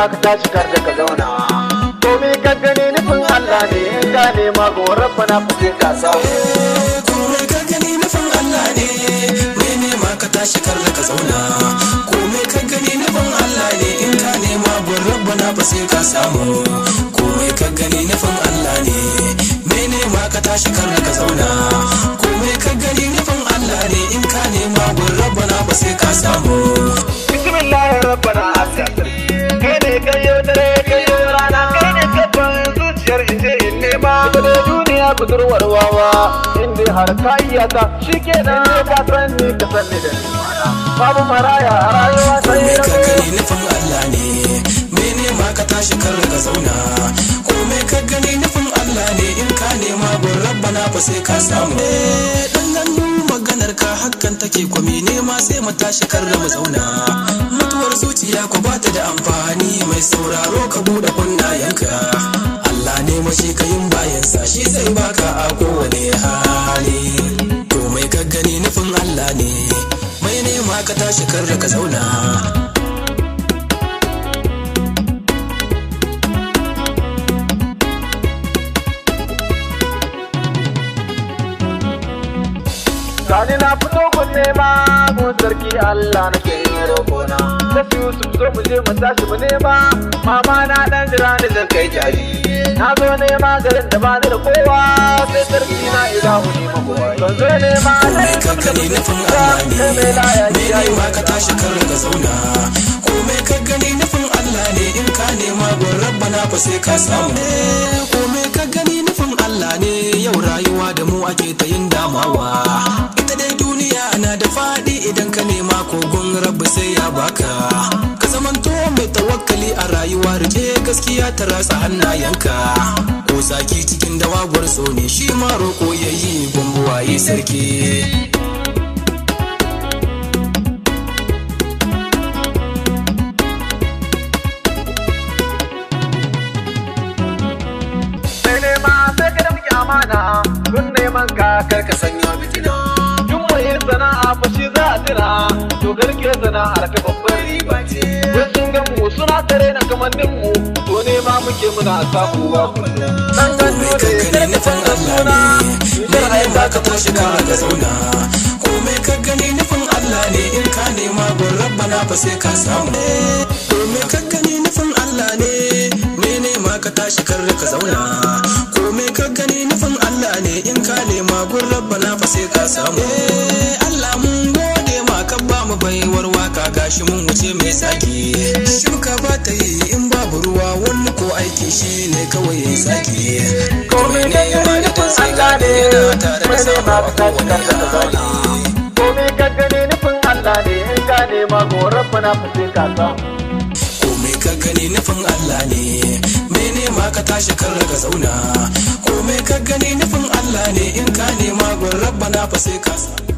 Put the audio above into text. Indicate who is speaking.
Speaker 1: Ka tashi kar da ka zauna komai ka gani nufin Allah ne in ka nema gorar fa na fice ka samu
Speaker 2: komai ka gani nufin Allah ne mai nema ka tashi kar da ka zauna komai ka gani nufin Allah ne in ka nema gorar fa na fice ka samu komai ka gani nufin Allah ne mai nema ka tashi kar da ka zauna komai ka gani nufin Allah ne in ka nema gorar fa na fice ka samu
Speaker 1: bismillahir rabbana asir kayo dare kayo rana kai ne gaban zuciyar inje in nema da duniya budurwar wawa inda har ka iya ta shikenan ne ka san ni ka san ni da babu maraya a rayuwa sai
Speaker 2: komai ka gani nufin Allah ne me nema ka tashi kar ka zauna komai ka gani nufin Allah ne in ka nema gun rabbana fa sai ka samu dan maganar ka hakan take ko me nema sai mu tashi kar mu zauna mutuwar zuciya ko bata da amfani mai sauraro ka bude kunnayenka Allah ne mashi kayin bayansa shi zai baka a kowane hali komai ka gani nufin Allah ne mai nema ka tashi kar ka zauna
Speaker 1: Sani na fito kun nema mun sarki Allah nake yin roƙona da su zo mu je mu tashi mu nema mama na dan jira ni zan kai jari na zo nema garin da ba ni da kowa sai sarki na ilahu ne makowa don zo nema
Speaker 2: komai ka gani nufin Allah ne me nema ka tashi kar ka zauna komai ka gani nufin Allah ne in ka nema gun rabbana fa sai ka samu komai ka gani nufin Allah ne yau rayuwa da mu ake ta yin damawa na da faɗi idan ka nema kogon rabu sai ya baka ka zamanto mai tawakkali a rayuwa rike gaskiya ta ratsa hannayenka ko saki cikin dawagwar so ne shi ma roƙo yayi gumbuwaye sarki
Speaker 1: sai nema sai ka da muke amana kun neman ka kar ka sanya fitina sana'a fa shi za a tira to garke sana'ar ka babbar riba ce sun ga mu suna tare na kamannin mu to ne ma muke muna samuwa
Speaker 2: dan gano da kai nufin Allah ne mai ba ka tashi ka zauna komai ka gani nufin Allah ne in ka nema gun rabbana fa sai ka samu komai ka gani nufin Allah ne mai nema ka tashi kar ka zauna komai ka gani nufin Allah ne in ka nema gun rabbana fa sai ka samu baiwar waka gashi mun wuce mai saki shuka ba ta yi in babu ruwa wani ko aiki shi ne kawai ya saki komai ne ma da sai gane yana tare da sama a kowane hali
Speaker 1: komai ka gani nufin Allah ne in ka nema gorar fa na fice ka samu
Speaker 2: komai ka gani nufin Allah ne mai nema ka tashi kar ka zauna komai ka gani nufin Allah ne in ka nema gorar fa na fa sai ka samu